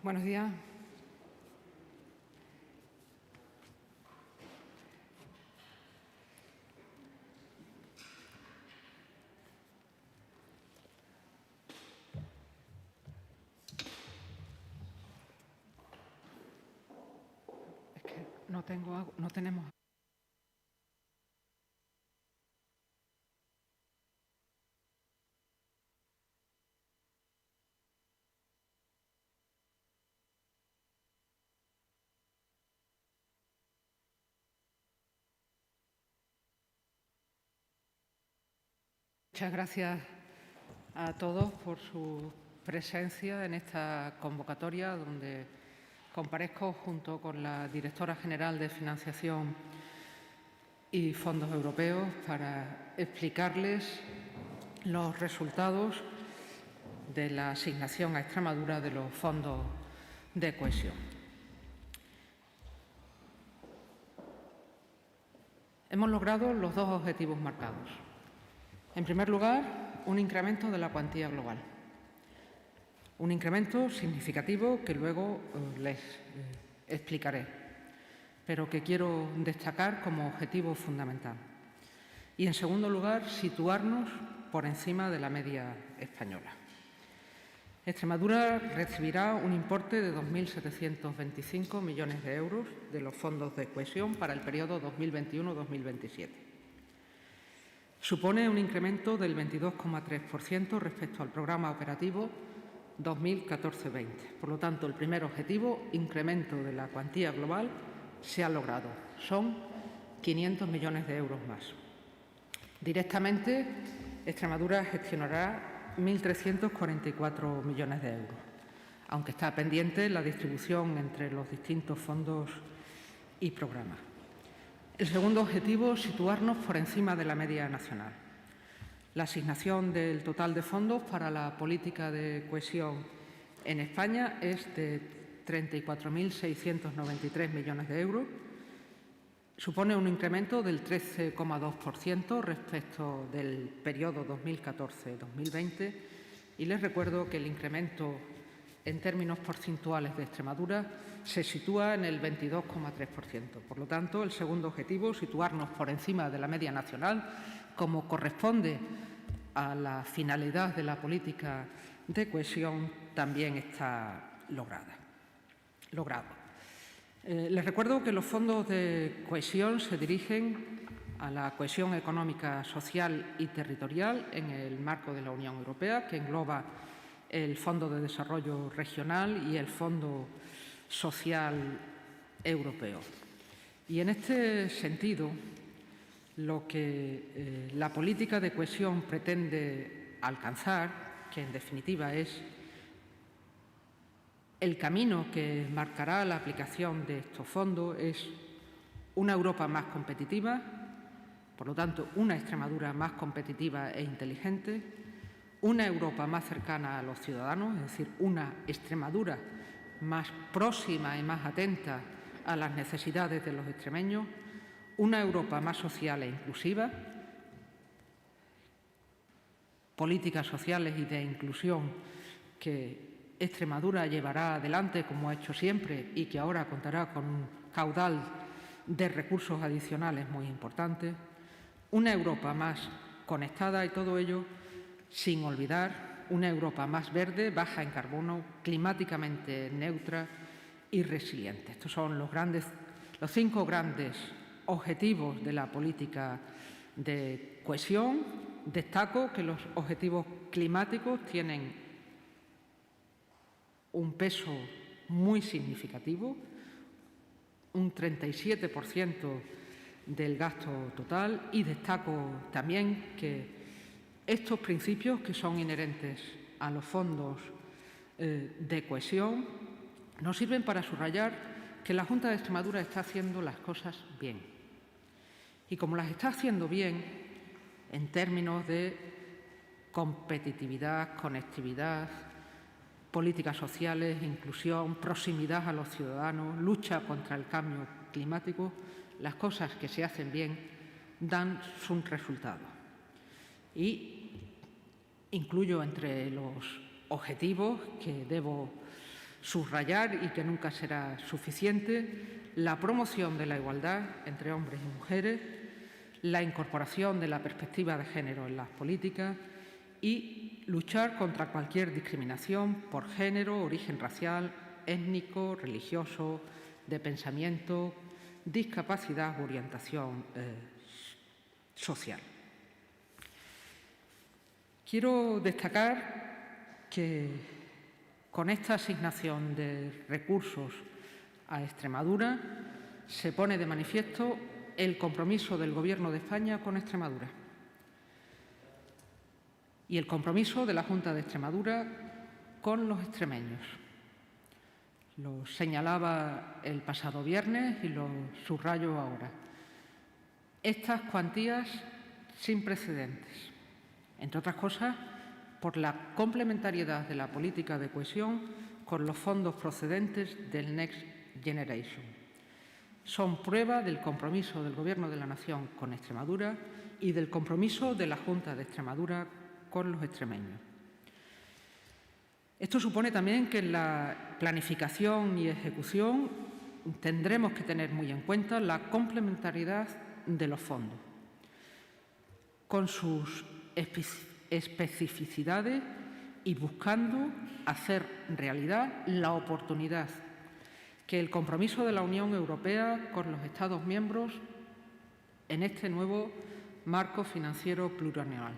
Buenos días. Es que no tenemos. Muchas gracias a todos por su presencia en esta convocatoria, donde comparezco junto con la Directora General de Financiación y Fondos Europeos para explicarles los resultados de la asignación a Extremadura de los fondos de cohesión. Hemos logrado los dos objetivos marcados. En primer lugar, un incremento de la cuantía global. Un incremento significativo que luego les explicaré, pero que quiero destacar como objetivo fundamental. Y, en segundo lugar, situarnos por encima de la media española. Extremadura recibirá un importe de 2.725 millones de euros de los fondos de cohesión para el periodo 2021-2027. Supone un incremento del 22,3% respecto al programa operativo 2014-20. Por lo tanto, el primer objetivo, incremento de la cuantía global, se ha logrado. Son 500 millones de euros más. Directamente, Extremadura gestionará 1.344 millones de euros, aunque está pendiente la distribución entre los distintos fondos y programas. El segundo objetivo, situarnos por encima de la media nacional. La asignación del total de fondos para la política de cohesión en España es de 34.693 millones de euros. Supone un incremento del 13,2% respecto del periodo 2014-2020 y les recuerdo que el incremento en términos porcentuales de Extremadura se sitúa en el 22,3%. Por lo tanto, el segundo objetivo, situarnos por encima de la media nacional, como corresponde a la finalidad de la política de cohesión, también está logrado. Les recuerdo que los fondos de cohesión se dirigen a la cohesión económica, social y territorial en el marco de la Unión Europea, que engloba el Fondo de Desarrollo Regional y el Fondo Social Europeo. Y en este sentido, lo que la política de cohesión pretende alcanzar, que en definitiva es el camino que marcará la aplicación de estos fondos, es una Europa más competitiva, por lo tanto, una Extremadura más competitiva e inteligente, una Europa más cercana a los ciudadanos, es decir, una Extremadura más próxima y más atenta a las necesidades de los extremeños, una Europa más social e inclusiva, políticas sociales y de inclusión que Extremadura llevará adelante, como ha hecho siempre, y que ahora contará con un caudal de recursos adicionales muy importante, una Europa más conectada y todo ello sin olvidar una Europa más verde, baja en carbono, climáticamente neutra y resiliente. Estos son los 5 grandes objetivos de la política de cohesión. Destaco que los objetivos climáticos tienen un peso muy significativo, un 37% del gasto total, y destaco también que estos principios, que son inherentes a los fondos de cohesión, nos sirven para subrayar que la Junta de Extremadura está haciendo las cosas bien. Y como las está haciendo bien en términos de competitividad, conectividad, políticas sociales, inclusión, proximidad a los ciudadanos, lucha contra el cambio climático, las cosas que se hacen bien dan sus resultados. Y incluyo entre los objetivos que debo subrayar, y que nunca será suficiente, la promoción de la igualdad entre hombres y mujeres, la incorporación de la perspectiva de género en las políticas y luchar contra cualquier discriminación por género, origen racial, étnico, religioso, de pensamiento, discapacidad u orientación social. Quiero destacar que con esta asignación de recursos a Extremadura se pone de manifiesto el compromiso del Gobierno de España con Extremadura y el compromiso de la Junta de Extremadura con los extremeños. Lo señalaba el pasado viernes y lo subrayo ahora. Estas cuantías sin precedentes, entre otras cosas, por la complementariedad de la política de cohesión con los fondos procedentes del Next Generation. Son prueba del compromiso del Gobierno de la Nación con Extremadura y del compromiso de la Junta de Extremadura con los extremeños. Esto supone también que en la planificación y ejecución tendremos que tener muy en cuenta la complementariedad de los fondos, con sus especificidades y buscando hacer realidad la oportunidad que el compromiso de la Unión Europea con los Estados miembros en este nuevo marco financiero plurianual.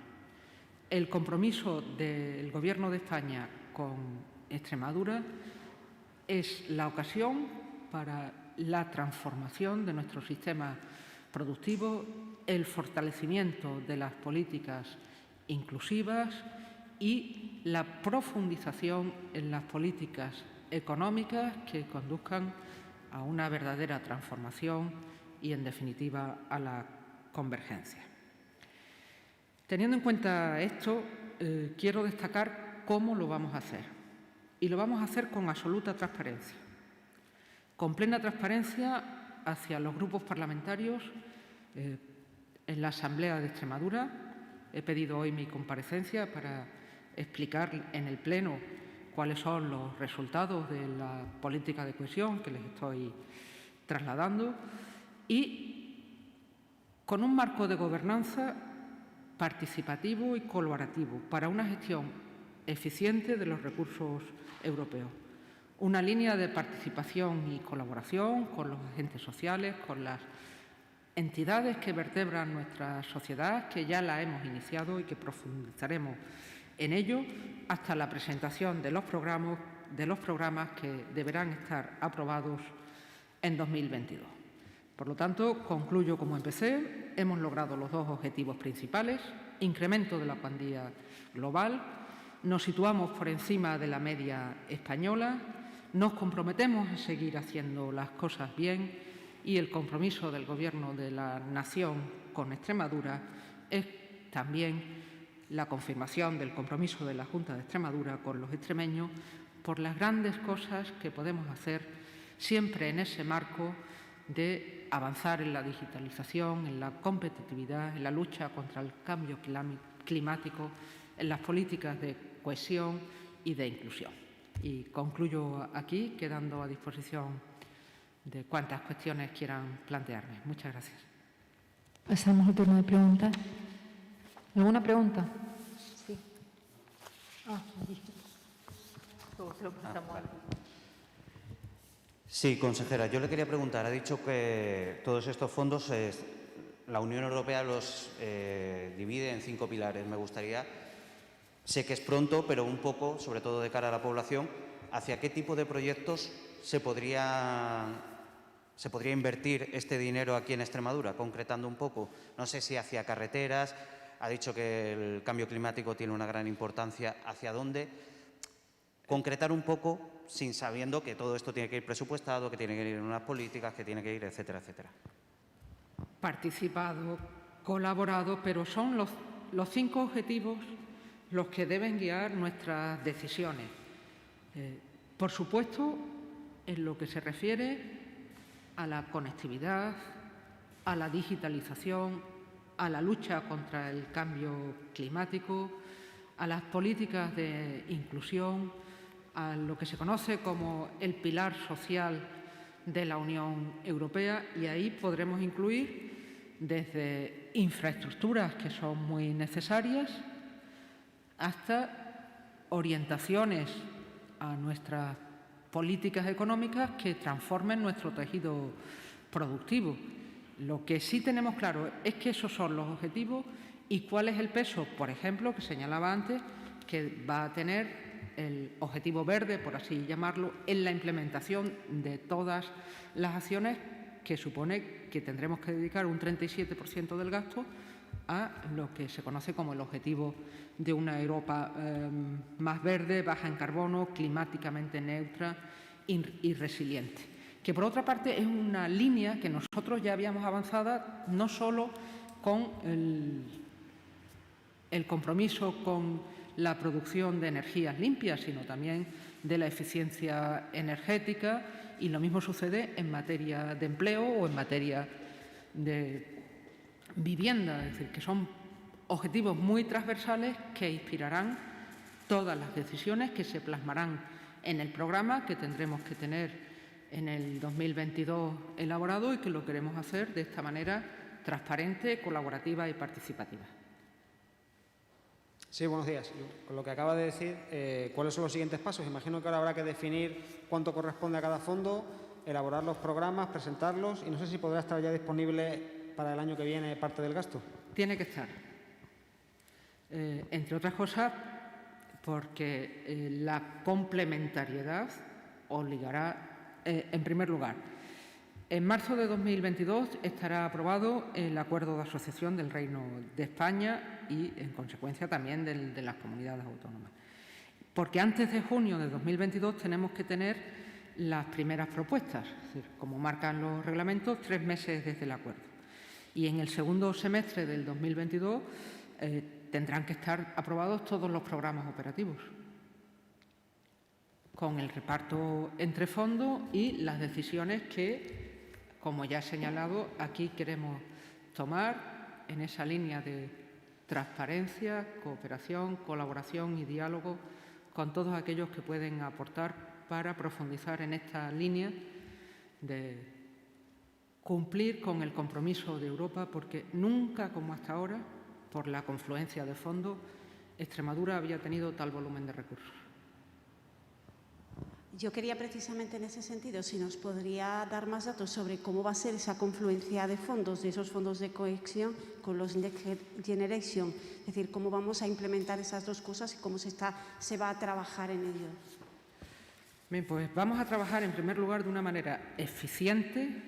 El compromiso del Gobierno de España con Extremadura es la ocasión para la transformación de nuestro sistema productivo, el fortalecimiento de las políticas inclusivas y la profundización en las políticas económicas que conduzcan a una verdadera transformación y, en definitiva, a la convergencia. Teniendo en cuenta esto, quiero destacar cómo lo vamos a hacer. Y lo vamos a hacer con absoluta transparencia, con plena transparencia hacia los grupos parlamentarios. En la Asamblea de Extremadura he pedido hoy mi comparecencia para explicar en el Pleno cuáles son los resultados de la política de cohesión que les estoy trasladando, y con un marco de gobernanza participativo y colaborativo para una gestión eficiente de los recursos europeos. Una línea de participación y colaboración con los agentes sociales, con las entidades que vertebran nuestra sociedad, que ya la hemos iniciado y que profundizaremos en ello hasta la presentación de los programas que deberán estar aprobados en 2022. Por lo tanto, concluyo como empecé. Hemos logrado los dos objetivos principales: incremento de la cuantía global, nos situamos por encima de la media española, nos comprometemos a seguir haciendo las cosas bien, y el compromiso del Gobierno de la Nación con Extremadura es también la confirmación del compromiso de la Junta de Extremadura con los extremeños por las grandes cosas que podemos hacer siempre en ese marco de avanzar en la digitalización, en la competitividad, en la lucha contra el cambio climático, en las políticas de cohesión y de inclusión. Y concluyo aquí, quedando a disposición de cuantas cuestiones quieran plantearme. Muchas gracias. Pasamos al turno de preguntas. ¿Alguna pregunta? Sí. Sí, consejera, yo le quería preguntar, ha dicho que todos estos fondos la Unión Europea los divide en 5 pilares. Me gustaría, sé que es pronto, pero un poco, sobre todo de cara a la población, ¿hacia qué tipo de proyectos se podría invertir este dinero aquí en Extremadura? Concretando un poco, no sé si hacia carreteras, ha dicho que el cambio climático tiene una gran importancia, ¿hacia dónde? Concretar un poco, sin sabiendo que todo esto tiene que ir presupuestado, que tiene que ir en unas políticas, que tiene que ir, etcétera, etcétera. Participado, colaborado, pero son los 5 objetivos los que deben guiar nuestras decisiones. Por supuesto, en lo que se refiere a la conectividad, a la digitalización, a la lucha contra el cambio climático, a las políticas de inclusión, a lo que se conoce como el pilar social de la Unión Europea, y ahí podremos incluir desde infraestructuras que son muy necesarias hasta orientaciones a nuestras políticas económicas que transformen nuestro tejido productivo. Lo que sí tenemos claro es que esos son los objetivos y cuál es el peso, por ejemplo, que señalaba antes, que va a tener el objetivo verde, por así llamarlo, en la implementación de todas las acciones, que supone que tendremos que dedicar un 37% del gasto a lo que se conoce como el objetivo de una Europa más verde, baja en carbono, climáticamente neutra y resiliente. Que, por otra parte, es una línea que nosotros ya habíamos avanzado no solo con el compromiso con la producción de energías limpias, sino también de la eficiencia energética, y lo mismo sucede en materia de empleo o en materia de vivienda, es decir, que son objetivos muy transversales que inspirarán todas las decisiones que se plasmarán en el programa que tendremos que tener en el 2022 elaborado, y que lo queremos hacer de esta manera transparente, colaborativa y participativa. Sí, buenos días. Con lo que acaba de decir, ¿cuáles son los siguientes pasos? Imagino que ahora habrá que definir cuánto corresponde a cada fondo, elaborar los programas, presentarlos, y no sé si podrá estar ya disponible para el año que viene parte del gasto. Tiene que estar. Entre otras cosas, porque la complementariedad obligará, en primer lugar, en marzo de 2022 estará aprobado el Acuerdo de Asociación del Reino de España y, en consecuencia, también de las comunidades autónomas. Porque antes de junio de 2022 tenemos que tener las primeras propuestas, es decir, como marcan los reglamentos, 3 meses desde el acuerdo. Y en el segundo semestre del 2022 tendrán que estar aprobados todos los programas operativos, con el reparto entre fondos y las decisiones que, como ya he señalado, aquí queremos tomar en esa línea de transparencia, cooperación, colaboración y diálogo con todos aquellos que pueden aportar para profundizar en esta línea de cumplir con el compromiso de Europa, porque nunca como hasta ahora, por la confluencia de fondos, Extremadura había tenido tal volumen de recursos. Yo quería precisamente en ese sentido, si nos podría dar más datos sobre cómo va a ser esa confluencia de fondos, de esos fondos de cohesión con los Next Generation, es decir, cómo vamos a implementar esas dos cosas y cómo se va a trabajar en ello. Bien, pues vamos a trabajar en primer lugar de una manera eficiente,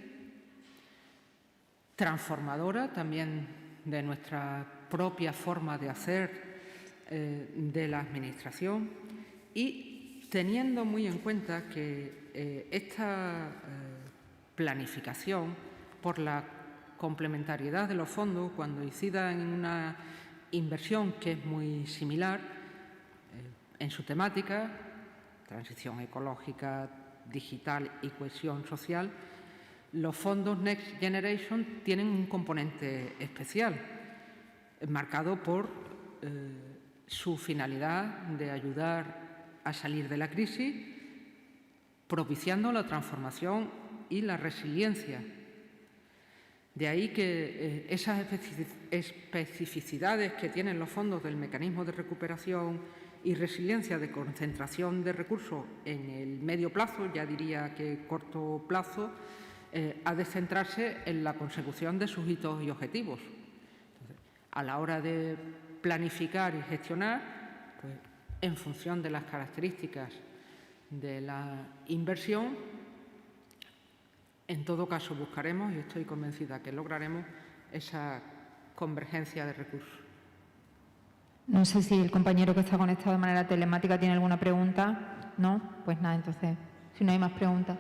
transformadora también de nuestra propia forma de hacer de la Administración, y teniendo muy en cuenta que esta planificación, por la complementariedad de los fondos, cuando incida en una inversión que es muy similar en su temática, transición ecológica, digital y cohesión social, los fondos Next Generation tienen un componente especial, marcado por su finalidad de ayudar a salir de la crisis, propiciando la transformación y la resiliencia. De ahí que esas especificidades que tienen los fondos del mecanismo de recuperación y resiliencia, de concentración de recursos en el medio plazo, ya diría que corto plazo, ha de centrarse en la consecución de sus hitos y objetivos. Entonces, a la hora de planificar y gestionar, pues, en función de las características de la inversión, en todo caso buscaremos, y estoy convencida que lograremos, esa convergencia de recursos. No sé si el compañero que está conectado de manera telemática tiene alguna pregunta. ¿No? Pues nada, entonces, si no hay más preguntas.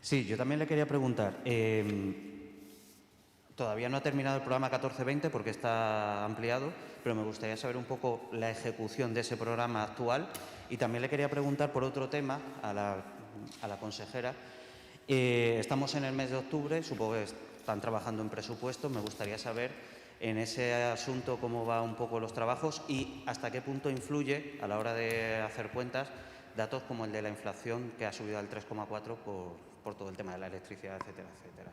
Sí, yo también le quería preguntar. Todavía no ha terminado el programa 14-20 porque está ampliado, pero me gustaría saber un poco la ejecución de ese programa actual. Y también le quería preguntar por otro tema a la consejera. Estamos en el mes de octubre, supongo que están trabajando en presupuestos. Me gustaría saber En ese asunto, ¿cómo va un poco los trabajos y hasta qué punto influye a la hora de hacer cuentas datos como el de la inflación, que ha subido al 3,4 por todo el tema de la electricidad, etcétera, etcétera?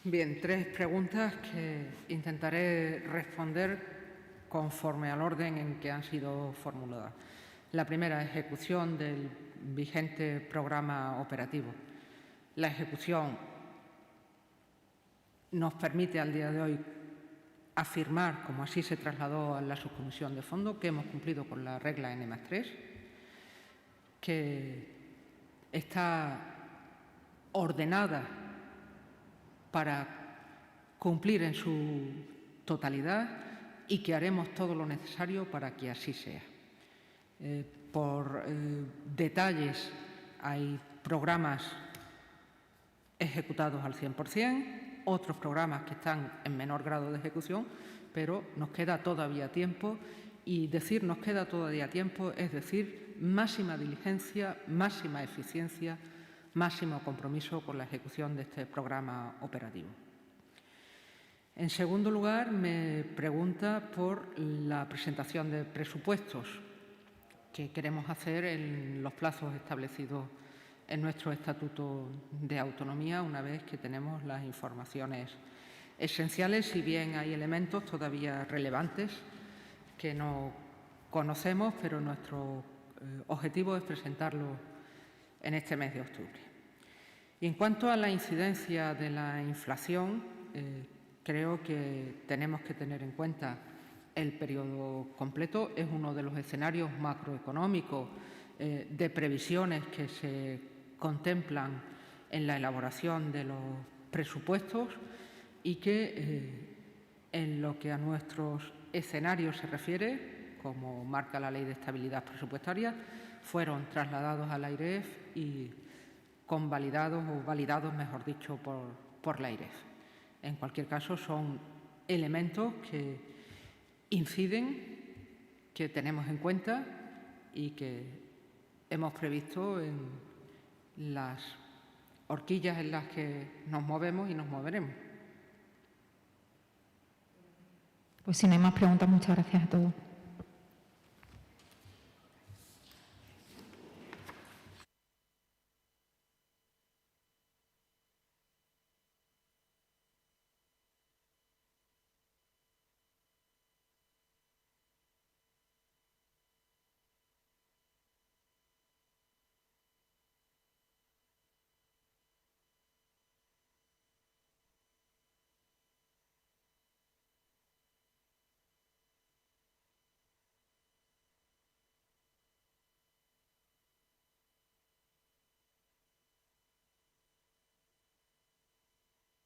Bien, 3 preguntas que intentaré responder conforme al orden en que han sido formuladas. La primera, ejecución del vigente programa operativo. La ejecución nos permite al día de hoy afirmar, como así se trasladó a la subcomisión de fondo, que hemos cumplido con la regla N+3, que está ordenada para cumplir en su totalidad y que haremos todo lo necesario para que así sea. Por detalles, hay programas ejecutados al 100%, otros programas que están en menor grado de ejecución, pero nos queda todavía tiempo, y decir nos queda todavía tiempo es decir máxima diligencia, máxima eficiencia, máximo compromiso con la ejecución de este programa operativo. En segundo lugar, me pregunta por la presentación de presupuestos que queremos hacer en los plazos establecidos en nuestro Estatuto de Autonomía, una vez que tenemos las informaciones esenciales, si bien hay elementos todavía relevantes que no conocemos, pero nuestro objetivo es presentarlo en este mes de octubre. Y en cuanto a la incidencia de la inflación, creo que tenemos que tener en cuenta el periodo completo. Es uno de los escenarios macroeconómicos de previsiones que se contemplan en la elaboración de los presupuestos y que en lo que a nuestros escenarios se refiere, como marca la Ley de Estabilidad Presupuestaria, fueron trasladados a la AIREF y convalidados o validados, mejor dicho, por la AIREF. En cualquier caso, son elementos que inciden, que tenemos en cuenta y que hemos previsto en las horquillas en las que nos movemos y nos moveremos. Pues si no hay más preguntas, muchas gracias a todos.